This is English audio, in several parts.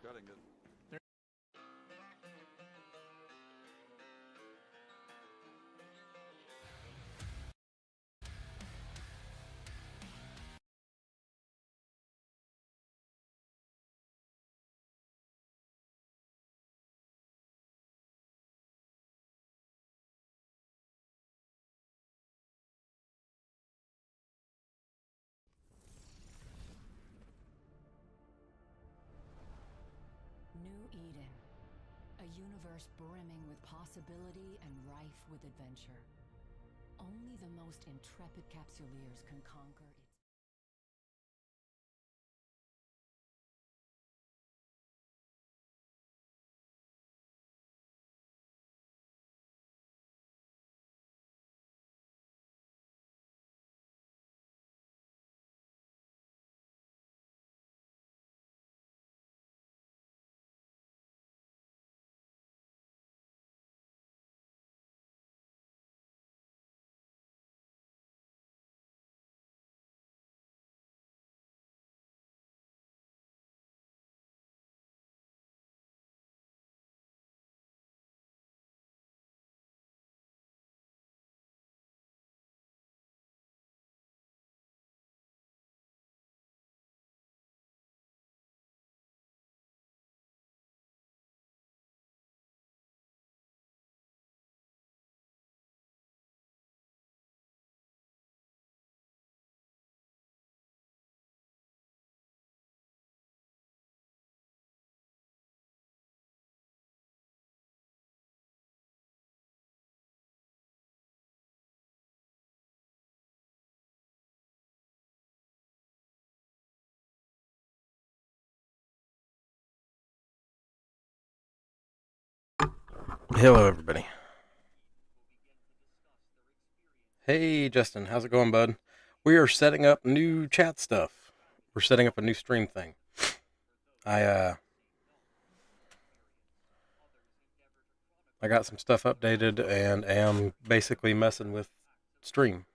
Cutting it. New Eden. A universe brimming with possibility and rife with adventure. Only the most intrepid capsuleers can conquer its... Hello, everybody. Hey, Justin, how's it going, bud? We are setting up new chat stuff. We're setting up a new stream thing. I got some stuff updated and am basically messing with stream.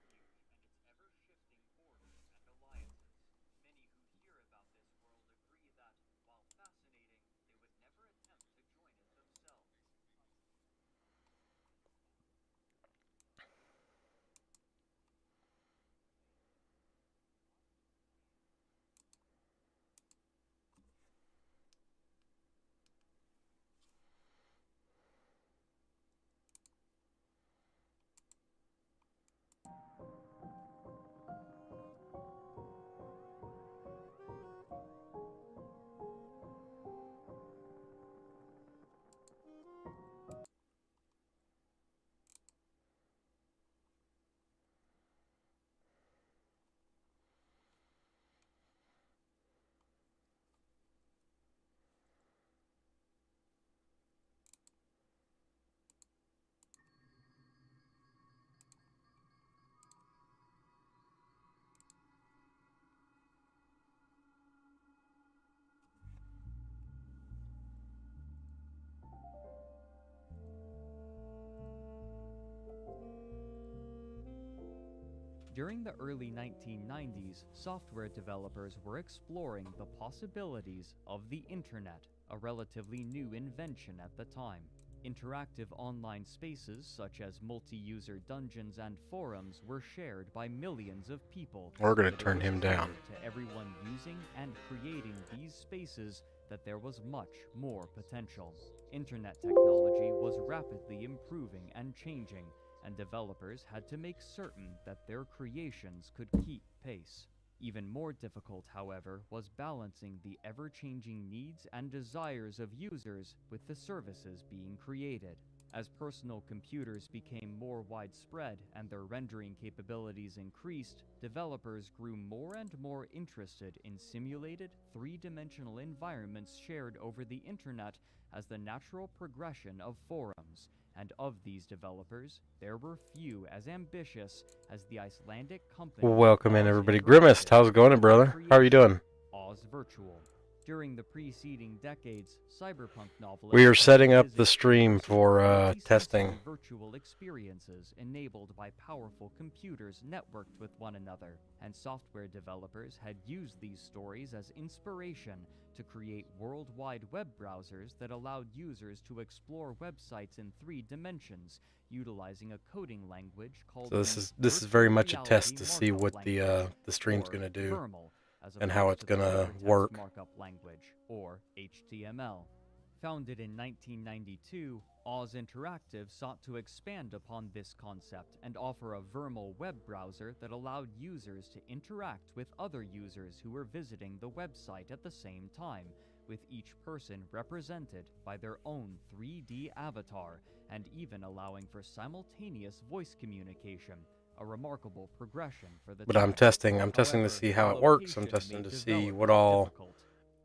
During the early 1990s, software developers were exploring the possibilities of the internet, a relatively new invention at the time. Interactive online spaces such as multi-user dungeons and forums were shared by millions of people. We're going to But it turn was him clear down. to everyone using and creating these spaces that there was much more potential. Internet technology was rapidly improving and changing, and developers had to make certain that their creations could keep pace. Even more difficult, however, was balancing the ever-changing needs and desires of users with the services being created. As personal computers became more widespread and their rendering capabilities increased, developers grew more and more interested in simulated, three-dimensional environments shared over the internet as the natural progression of forums. And of these developers, there were few as ambitious as the Icelandic company Welcome in, Oz everybody. Interactive Grimmist, how's it going, and their brother? How are you creation, doing? Oz Virtual. During the preceding decades, cyberpunk novelists We are setting up the envisaged stream immersive, for multi-sensory testing. virtual experiences enabled by powerful computers networked with one another, and software developers had used these stories as inspiration to create worldwide web browsers that allowed users to explore websites in 3 dimensions, utilizing a coding language called So this the is very Virtual much a Reality test to see Markup what the Language, stream's or gonna do VRML, as and how opposed it's to the gonna Hypertext work. Markup Language, or HTML. Founded in 1992, Oz Interactive sought to expand upon this concept and offer a VRML web browser that allowed users to interact with other users who were visiting the website at the same time, with each person represented by their own 3D avatar, and even allowing for simultaneous voice communication, a remarkable progression for the But time. I'm testing to However, see how the it works. I'm location testing made to see what development all difficult.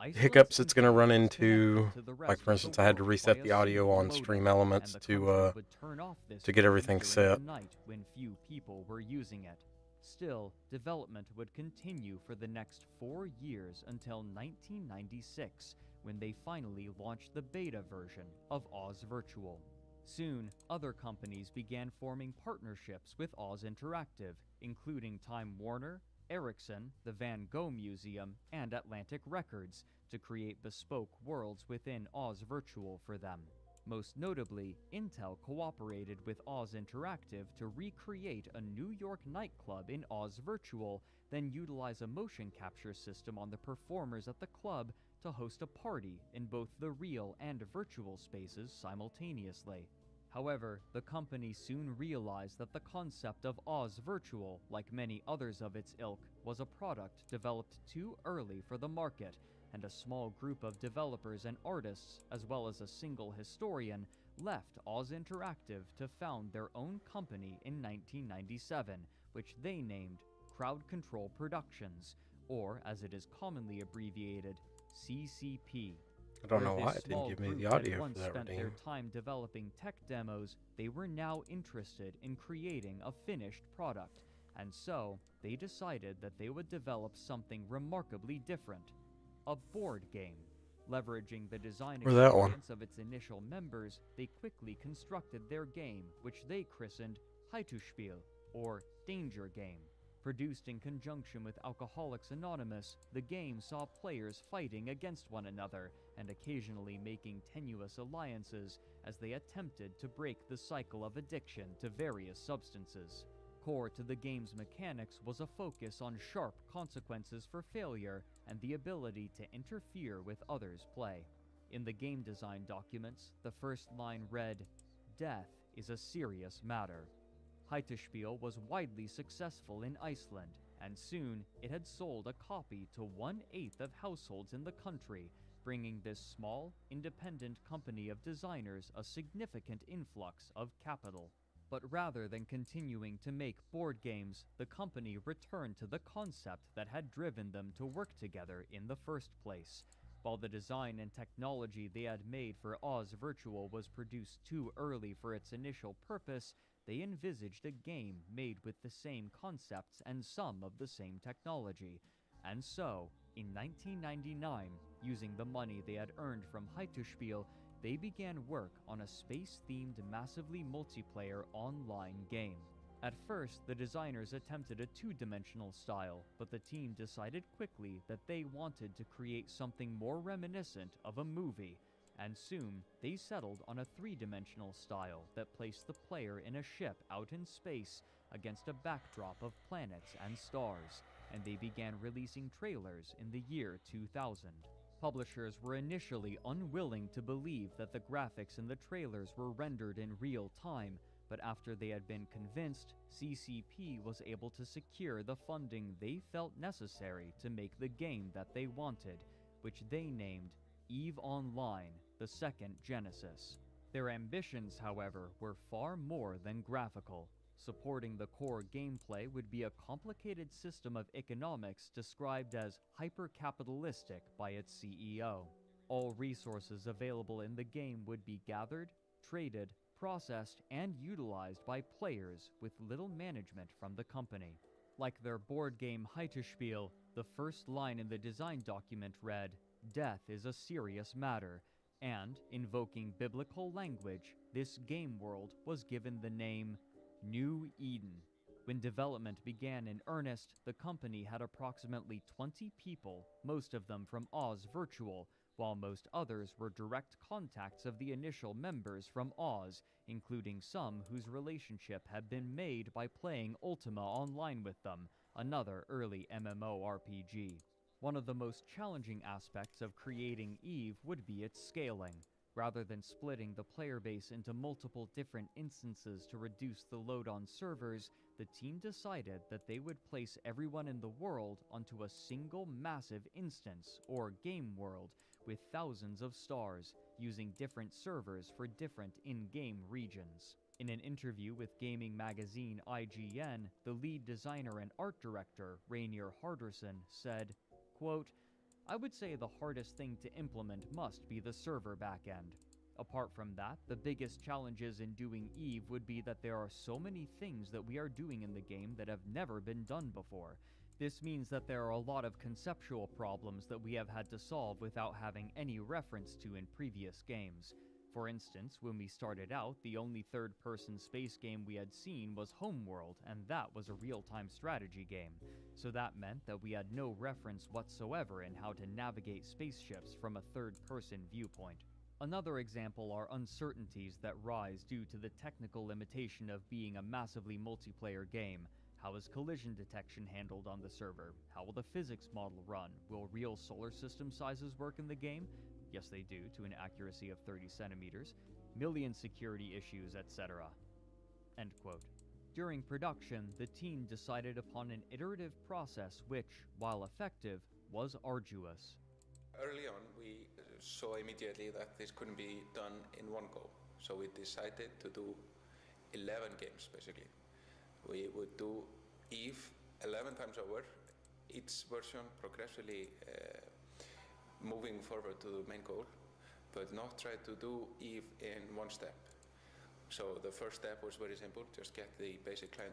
Iceland's hiccups it's gonna run computer was into. connected to the Like rest for of instance, the I had to world reset by the a audio single on modem, Stream Elements and the to country would turn off this get modem everything during set. the night when few people were using it. Still, development would continue for the next 4 years until 1996, when they finally launched the beta version of Oz Virtual. Soon, other companies began forming partnerships with Oz Interactive, including Time Warner, Ericsson, the Van Gogh Museum, and Atlantic Records, to create bespoke worlds within Oz Virtual for them. Most notably, Intel cooperated with Oz Interactive to recreate a New York nightclub in Oz Virtual, then utilize a motion capture system on the performers at the club to host a party in both the real and virtual spaces simultaneously. However, the company soon realized that the concept of Oz Virtual, like many others of its ilk, was a product developed too early for the market, and a small group of developers and artists, as well as a single historian, left Oz Interactive to found their own company in 1997, which they named Crowd Control Productions, or as it is commonly abbreviated, CCP. I don't Where know why this it didn't small give me group the had audio once for that spent their redeem. time developing tech demos, they were now interested in creating a finished product, and so they decided that they would develop something remarkably different: a board game. Leveraging the design Or that one. experience of its initial members, they quickly constructed their game, which they christened Heituspiel, or Danger Game. Produced in conjunction with Alcoholics Anonymous, the game saw players fighting against one another and occasionally making tenuous alliances as they attempted to break the cycle of addiction to various substances. Core to the game's mechanics was a focus on sharp consequences for failure and the ability to interfere with others' play. In the game design documents, the first line read, "Death is a serious matter." Heituspiel was widely successful in Iceland, and soon it had sold a copy to 1/8 of households in the country, bringing this small, independent company of designers a significant influx of capital. But rather than continuing to make board games, the company returned to the concept that had driven them to work together in the first place. While the design and technology they had made for Oz Virtual was produced too early for its initial purpose, they envisaged a game made with the same concepts and some of the same technology. And so, in 1999, using the money they had earned from Heituspiel, they began work on a space-themed massively multiplayer online game. At first, the designers attempted a 2-dimensional style, but the team decided quickly that they wanted to create something more reminiscent of a movie, and soon they settled on a 3-dimensional style that placed the player in a ship out in space against a backdrop of planets and stars, and they began releasing trailers in the year 2000. Publishers were initially unwilling to believe that the graphics in the trailers were rendered in real time, but after they had been convinced, CCP was able to secure the funding they felt necessary to make the game that they wanted, which they named EVE Online, the second Genesis. Their ambitions, however, were far more than graphical. Supporting the core gameplay would be a complicated system of economics described as hyper-capitalistic by its CEO. All resources available in the game would be gathered, traded, processed, and utilized by players with little management from the company. Like their board game Heituspiel, the first line in the design document read, death is a serious matter, and, invoking biblical language, this game world was given the name New Eden. When development began in earnest, the company had approximately 20 people, most of them from Oz Virtual, while most others were direct contacts of the initial members from Oz, including some whose relationship had been made by playing Ultima Online with them, another early MMORPG. One of the most challenging aspects of creating EVE would be its scaling. Rather than splitting the player base into multiple different instances to reduce the load on servers, the team decided that they would place everyone in the world onto a single massive instance, or game world, with thousands of stars, using different servers for different in-game regions. In an interview with gaming magazine IGN, the lead designer and art director, Rainier Harderson, said, quote, "I would say the hardest thing to implement must be the server backend. Apart from that, the biggest challenges in doing EVE would be that there are so many things that we are doing in the game that have never been done before. This means that there are a lot of conceptual problems that we have had to solve without having any reference to in previous games. For instance, when we started out, the only third-person space game we had seen was Homeworld, and that was a real-time strategy game. So that meant that we had no reference whatsoever in how to navigate spaceships from a third-person viewpoint. Another example are uncertainties that rise due to the technical limitation of being a massively multiplayer game. How is collision detection handled on the server? How will the physics model run? Will real solar system sizes work in the game? Yes, they do, to an accuracy of 30 centimeters. Million security issues, etc." End quote. During production, the team decided upon an iterative process which, while effective, was arduous. Early on, we saw immediately that this couldn't be done in one go. So we decided to do 11 games, basically. We would do EVE 11 times over, each version progressively moving forward to the main goal, but not try to do EVE in one step. So the first step was very simple, just get the basic client